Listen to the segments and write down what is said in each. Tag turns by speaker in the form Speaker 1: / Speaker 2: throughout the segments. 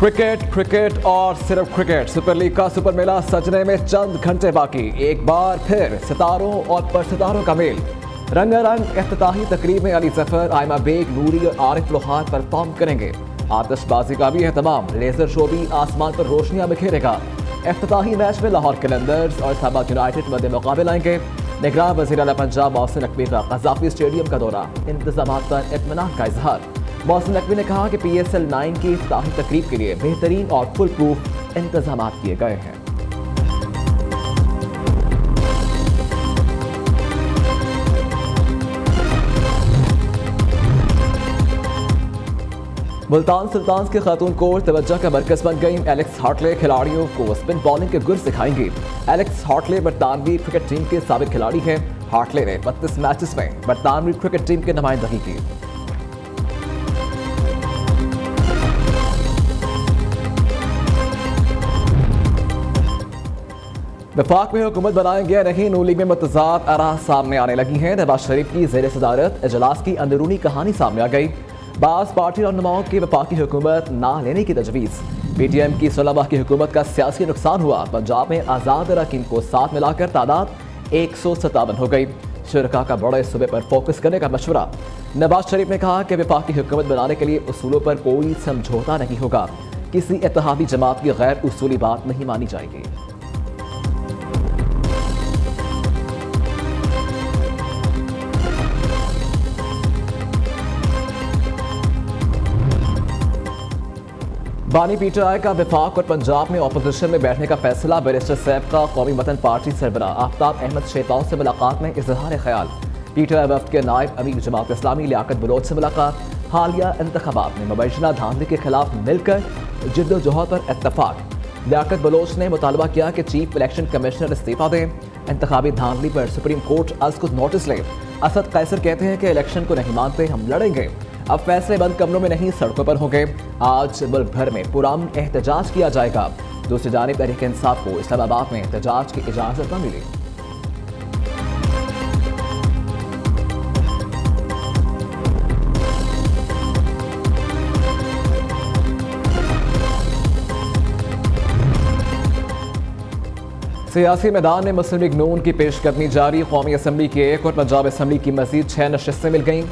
Speaker 1: Cricket cricket और सिर्फ cricket. Super league का सुपर मेला सजने में चंद घंटे बाकी। एक बार फिर सितारों और परसितारों का मेल। रंगारंग इफ्तिताही तकरीब में अली जफर, आयमा बेग, नूरी और आरिफ लोहार परफॉर्म करेंगे। आतिशबाजी का भी एहतमाम। लेजर शो भी आसमान पर रोशनियां बिखेरेगा। इफ्तिताही मैच में लाहौर कलंदर्स और इस्लामाबाद यूनाइटेड मध्य मुकाबले आएंगे। निगरान वज़ीर आला पंजाब मोहसिन नकवी का कज़ाफ़ी स्टेडियम का दौरा। इंतज़ामात पर इत्मीनान का इजहार। मोहसिन नकवी ने कहा कि PSL 9 की इफ्तिताही तकरीब के लिए बेहतरीन और फुल प्रूफ इंतजाम किए गए हैं। मुल्तान सुल्तान्स के खातून कोच तवज्जो का मरकज बन गई। एलेक्स हार्टले खिलाड़ियों को स्पिन बॉलिंग के गुर सिखाएंगे। एलेक्स हार्टले बरतानवी क्रिकेट टीम के साबिक खिलाड़ी हैं। हार्टले ने 32 मैचेस में बरतानवी क्रिकेट टीम की नुमाइंदगी की। वफाक में हुकूमत बनाएंगे नहीं, नून लीग में मुतज़ाद आरा सामने आने लगी हैं। नवाज शरीफ की ज़ेर सदारत इजलास की अंदरूनी कहानी सामने आ गई। बास पार्टी रहनुमाओं की वफाकी हुकूमत ना लेने की तजवीज़। PTM की 16 माह की हुकूमत का सियासी नुकसान हुआ। पंजाब में आज़ाद अरकान को साथ मिलाकर तादाद 157 हो गई। शुरका का बड़े सूबे पर फोकस करने का मशवरा। नवाज शरीफ ने कहा कि वफाकी हुकूमत बनाने के लिए उसूलों पर कोई समझौता नहीं होगा। किसी इत्तेहादी जमात की गैर उसूली बात नहीं मानी जाएगी। बानी PTI का वफाक और पंजाब में अपोजिशन में बैठने का फैसला। बैरिस्टर सैफ का कौमी वतन पार्टी सरबराह आफ्ताब अहमद शेताओं से मुलाकात में इजहार ख्याल। PTI वफ्द के नायब अमीर जमात इस्लामी लियाकत बलोच से मुलाकात। हालिया इंतखाबात में मुबैशना धांधली के खिलाफ मिलकर जिद्दोजहद पर इत्तफाक। लियाकत बलोच ने मुतालबा किया कि चीफ इलेक्शन कमिश्नर इस्तीफा दें। इंतखाबी धांधली पर सुप्रीम कोर्ट आज कुछ नोटिस ले। असद कैसर कहते हैं कि इलेक्शन को नहीं मानते, हम लड़ेंगे। अब फैसले बंद कमरों में नहीं, सड़कों पर होंगे। आज मुल्क भर में पुरअमन एहतजाज किया जाएगा। दूसरी जानिब तहरीक इंसाफ को इस्लामाबाद में एहतजाज की इजाजत न मिली। सियासी मैदान में मुस्लिम लीग नून की पेशकदमी जारी। कौमी असम्बली की 1 और पंजाब असम्बली की मजीद 6 नशिस्तें मिल गईं।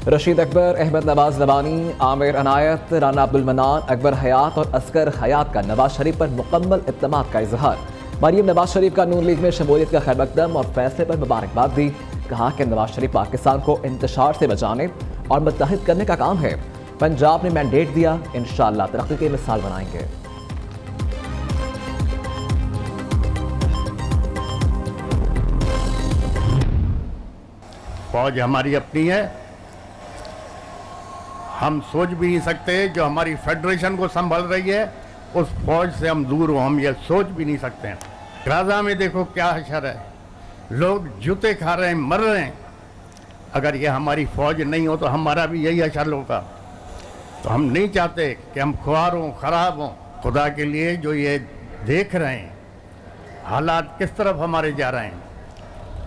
Speaker 1: रशीद अकबर, अहमद नवाज लबानी, आमिर अनायत, राना अब्दुल मन्नान, अकबर हयात और असगर हयात का नवाज शरीफ पर मुकम्मल इत्तेमाद का इजहार। मरियम नवाज शरीफ का नून लीग में शमूलियत का खैर मकदम और फैसले पर मुबारकबाद दी। कहा कि नवाज शरीफ पाकिस्तान को इंतशार से बचाने और मुत्तहिद करने का काम है। पंजाब ने मैंडेट दिया, इंशाअल्लाह तरक्की की मिसाल बनाएंगे।
Speaker 2: फौज हमारी अपनी है, हम सोच भी नहीं सकते जो हमारी फेडरेशन को संभाल रही है उस फौज से हम दूर हो, हम ये सोच भी नहीं सकते हैं। गाजा में देखो क्या हशर है, लोग जूते खा रहे हैं, मर रहे हैं। अगर ये हमारी फौज नहीं हो तो हमारा भी यही हशर होगा। तो हम नहीं चाहते कि हम ख्वार हों, ख़राब हों। खुदा के लिए जो ये देख रहे हैं हालात किस तरफ हमारे जा रहे हैं,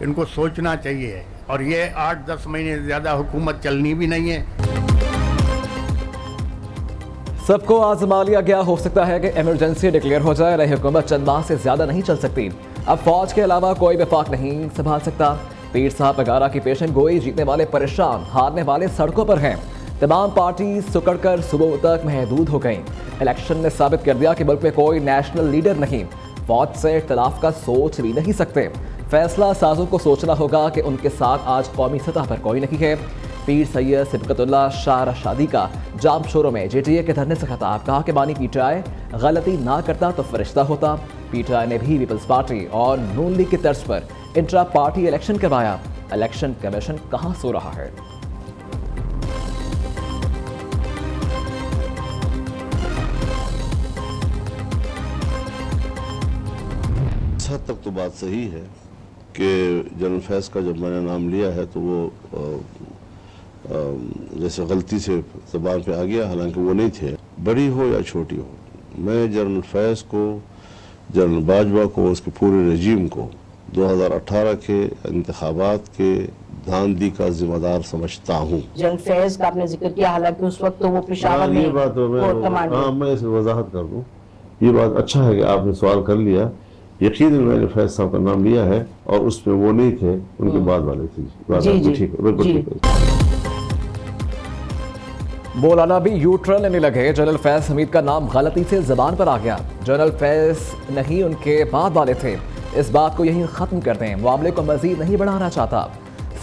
Speaker 2: इनको सोचना चाहिए। और ये 8-10 महीने से ज़्यादा हुकूमत चलनी भी नहीं है।
Speaker 1: सबको आजमा लिया गया। हो सकता है कि इमरजेंसी डिक्लेयर हो जाए। रही हुकूमत चंद माह से ज्यादा नहीं चल सकती। अब फौज के अलावा कोई वफाक नहीं संभाल सकता। पीर साहब वगैरह की पेशन गोई। जीतने वाले परेशान, हारने वाले सड़कों पर हैं। तमाम पार्टी सुकड़कर सुबह तक महदूद हो गई। इलेक्शन ने साबित कर दिया कि मुल्क में कोई नेशनल लीडर नहीं। फौज से इख्तलाफ का सोच भी नहीं सकते। फैसला साजों को सोचना होगा कि उनके साथ आज कौमी सतह पर कोई नहीं है। पीर सैयद सिबकतुल्लाह शाह शादी का जाम शोरों में JTA के धरने से खिताब। कहा कि बानी PTI गलती ना करता तो फरिश्ता होता। PTI ने भी पीपल्स पार्टी और नून लीग की तर्ज पर इंट्रा पार्टी इलेक्शन करवाया। इलेक्शन कमीशन कहां सो रहा है।
Speaker 3: हद तक तो बात सही है कि जनरल फैज़ का जब मैंने नाम लिया है तो वो जैसे गलती से ज़बान पे आ गया, हालांकि वो नहीं थे। बड़ी हो या छोटी हो, मैं जनरल फैज़ को, जनरल बाजवा को, उसके पूरे रजीम को 2018 के इंतखाबात के धांधली का जिम्मेदार समझता हूँ।
Speaker 4: जनरल फैज का आपने जिक्र किया, हालांकि उस वक्त तो वो पेशावर में
Speaker 3: ये बात तो
Speaker 4: कोर कमांडर।
Speaker 3: मैं इसे वजाहत कर दूँ। ये बात अच्छा है कि आपने सवाल कर लिया। यकीनन मैंने फैज साहब का नाम लिया है और उसमें वो नहीं थे, उनके बाद वाले थे।
Speaker 4: जी,
Speaker 3: ठीक है, बिल्कुल
Speaker 4: जी।
Speaker 3: ठीक है।
Speaker 1: मौलाना भी यू टर्न लेने लगे। जनरल फैज हमीद का नाम गलती से जबान पर आ गया। जनरल फैज नहीं उनके बाद वाले थे। इस बात को यहीं ख़त्म कर दें, मामले को मजीद नहीं बढ़ाना चाहता।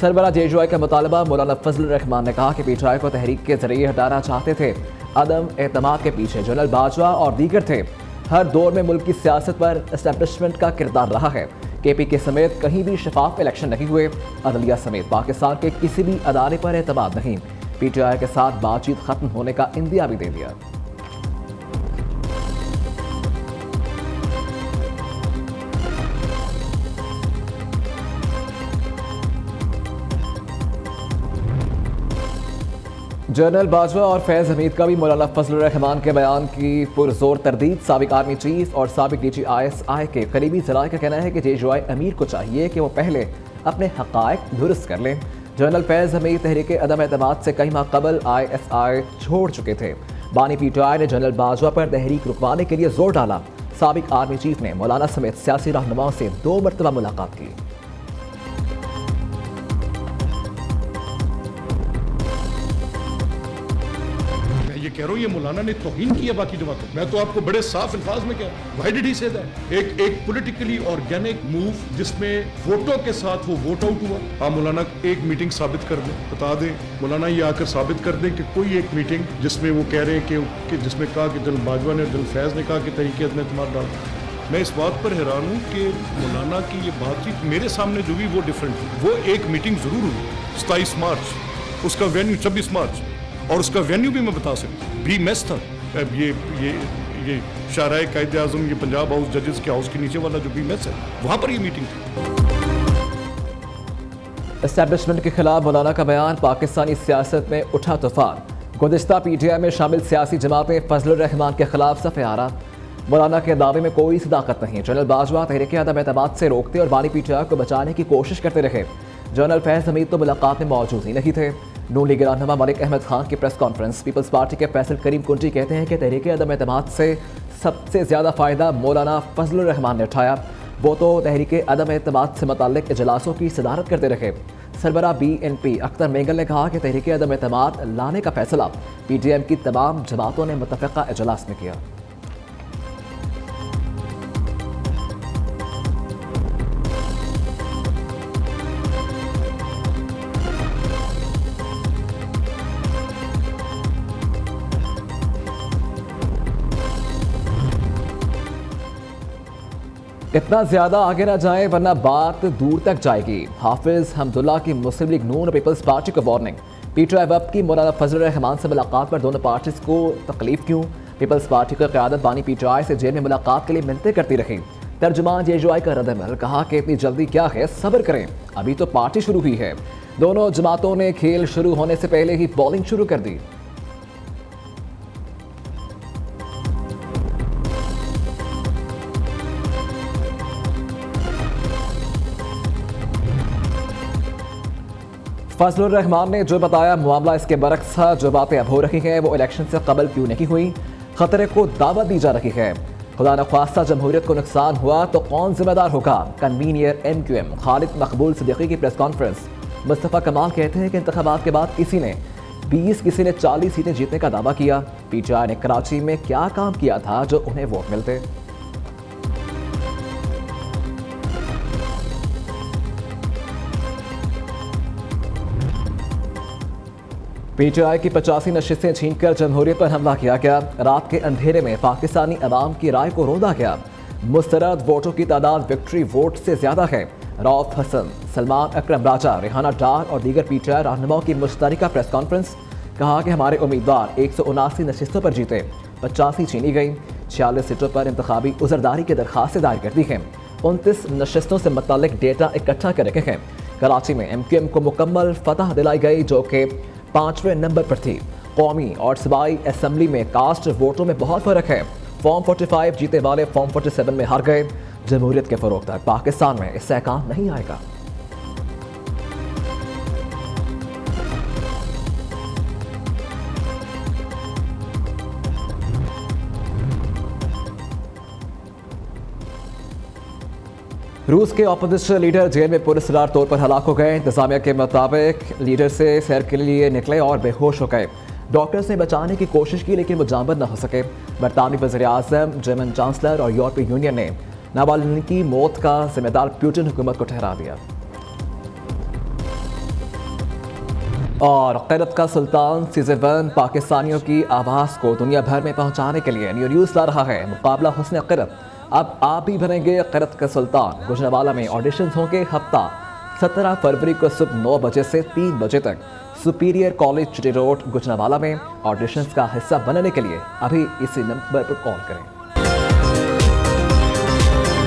Speaker 1: सरबरा JJI का मुतालबा। मौलाना फजल रहमान ने कहा कि PTI को तहरीक के जरिए हटाना चाहते थे। अदम एतमाद के पीछे जनरल बाजवा और दीगर थे। हर दौर में मुल्क की सियासत पर एस्टेब्लिशमेंट का किरदार रहा है। KPK समेत कहीं भी शफाफ इलेक्शन नहीं हुए। अदलिया समेत पाकिस्तान के किसी भी अदारे पर एतमाद नहीं। PTI के साथ बातचीत खत्म होने का इंदिया भी दे दिया। जनरल बाजवा और फैज़ हमीद का भी मौलाना फजल रहमान के बयान की पुरजोर तरदीद। साबिक आर्मी चीफ और साबिक DG ISI के करीबी ज़राए का कहना है कि JJI अमीर को चाहिए कि वो पहले अपने हक़ाइक़ दुरुस्त कर लें। जनरल फैज़ हमीद तहरीक अदम एतमाद से कई माह कबल ISI छोड़ चुके थे। बानी PTI ने जनरल बाजवा पर तहरीक रुकवाने के लिए जोर डाला। साबिक आर्मी चीफ ने मौलाना समेत सियासी रहनुमाओं से 2 मरतबा मुलाकात की।
Speaker 5: ये कह रहा हूँ, ये मौलाना ने तौहीन किया बाकी जमातों। मैं तो आपको बड़े साफ अल्फाज में कह रहा हूँ, why did he say that? एक पॉलिटिकली ऑर्गेनिक मूव जिसमें वोटों के साथ वो वोट आउट हुआ। हाँ, मौलाना एक मीटिंग साबित कर दें, बता दें मौलाना, ये आकर साबित कर दें कि कोई एक मीटिंग जिसमें वो कह रहे हैं कि जिसमें कहा कि जनरल बाजवा ने, जनरल फैज ने कहा कि तहरीक अदम एतमाद डाल। मैं इस बात पर हैरान हूँ कि मौलाना की ये बातचीत मेरे सामने जो भी वो डिफरेंट थी। वो एक मीटिंग जरूर हुई 27 मार्च, उसका वेन्यू 26 मार्च, और उसका वेन्यू भी मैं बता सकता हूँ, भी मेस था। अब ये शाहराए कायदे आज़म, ये पंजाब हाउस जजेस के हाउस के नीचे वाला जो भी मेस है, वहाँ पर ये मीटिंग थी।
Speaker 1: एस्टेब्लिशमेंट के खिलाफ मौलाना का बयान। पाकिस्तानी सियासत में उठा तूफान। गुज़िश्ता PTI में शामिल सियासी जमातें फजल रहमान के खिलाफ सफ़े आरा। मौलाना के दावे में कोई सदाकत नहीं। जनरल बाजवा तहरीक अदम एतमाद से रोकते और बानी PTI को बचाने की कोशिश करते रहे। जनरल फैज़ हमीद तो मुलाकात में मौजूद ही नहीं थे। नून लीग रहनुमा मलिक अहमद खान की प्रेस कॉन्फ्रेंस। पीपल्स पार्टी के फैसल करीम कुंटी कहते हैं कि तहरीक अदम एतमाद से सबसे ज़्यादा फ़ायदा मौलाना फजल रहमान ने उठाया। वो तो तहरीक अदम एतमाद से मुताल्लिक़ इजलासों की सदारत करते रहे। सरबरा BNP अख्तर मेंगल ने कहा कि तहरीक अदम एतमाद लाने का फैसला PTM की तमाम जमातों ने मुत्तफ़िक़ा इजलास में किया। इतना ज्यादा आगे ना जाएं वरना बात दूर तक जाएगी। हाफिज हमदुल्ला की मुस्लिम लीग नून और पीपल्स पार्टी को वार्निंग। PTI वफ़द की मौलाना फजल रहमान से मुलाकात पर दोनों पार्टीज को तकलीफ क्यों? पीपल्स पार्टी की क़यादत बानी PTI से जेल में मुलाकात के लिए मिन्नतें करती रही। तर्जुमान JJI का रद्द-ए-अमल, कहा कि इतनी जल्दी क्या है, सब्र करें, अभी तो पार्टी शुरू हुई है। दोनों जमातों ने खेल शुरू होने से पहले ही बॉलिंग शुरू कर दी। फजल रहमान ने जो बताया मामला इसके बरक्स था। जो बातें अब हो रही हैं वो इलेक्शन से कबल क्यों नहीं हुई? खतरे को दावत दी जा रही है। खुदा न ख्वास्ता जमहूरियत को नुकसान हुआ तो कौन जिम्मेदार होगा? कन्वीनियर MQM खालिद मकबूल सिद्दीकी की प्रेस कॉन्फ्रेंस। मुस्तफ़ा कमाल कहते हैं कि इंतखाबात के बाद किसी ने 20, किसी ने 40 सीटें जीतने का दावा किया। PTI ने कराची में क्या काम किया था जो उन्हें वोट मिलते? PTI की 85 नशिस्तें छीनकर जमहूरियत पर हमला किया गया। रात के अंधेरे में पाकिस्तानी अवाम की राय को रोंदा गया। मुस्तरद वोटों की तादाद विक्ट्री वोट से ज्यादा है। रऊफ हसन, सलमान अकरम राजा, रेहाना डार और दीगर PTI रहनुमाओं की मुश्तरका प्रेस कॉन्फ्रेंस। कहा कि हमारे उम्मीदवार 179 नशिस्तों पर जीते, 85 छीनी गई। 46 सीटों पर इंतखाबी उजरदारी की दरखास्तें दायर कर दी हैं। 29 नशिस्तों से मुताल्लिक डेटा इकट्ठा कर रखे हैं। कराची में MQM को मुकम्मल फतह दिलाई गई जो कि 5वें नंबर पर थी। कौमी और सूबाई असम्बली में कास्ट वोटों में बहुत फर्क है। फॉर्म 45 जीते वाले फॉर्म 47 में हार गए। जमहूरियत के फरोग तक पाकिस्तान में इससे काम नहीं आएगा। रूस के ऑपोजिशन लीडर जेल में पुरस्कार तौर पर हलाक हो गए। इंतजामिया के मुताबिक लीडर से सैर के लिए निकले और बेहोश हो गए। डॉक्टर्स ने बचाने की कोशिश की लेकिन वो जांबाज न हो सके। बरतानवी वज़ीर-ए-आज़म, जर्मन चांसलर और यूरोपीय यूनियन ने नावाल्नी की मौत का जिम्मेदार पुतिन हुकूमत को ठहरा दिया। और क़रत का सुल्तान सीज़न 1 पाकिस्तानियों की आवाज़ को दुनिया भर में पहुंचाने के लिए न्यू न्यूज़ ला रहा है। मुकाबला हुस्न क़रत, अब आप भी बनेंगे क़रत का सुल्तान। गुजरांवाला में ऑडिशंस होंगे। हफ्ता 17 फरवरी को सुबह 9 बजे से 3 बजे तक सुपीरियर कॉलेज चिटी रोड गुजरांवाला में। ऑडिशंस का हिस्सा बनने के लिए अभी इसी नंबर पर कॉल करें।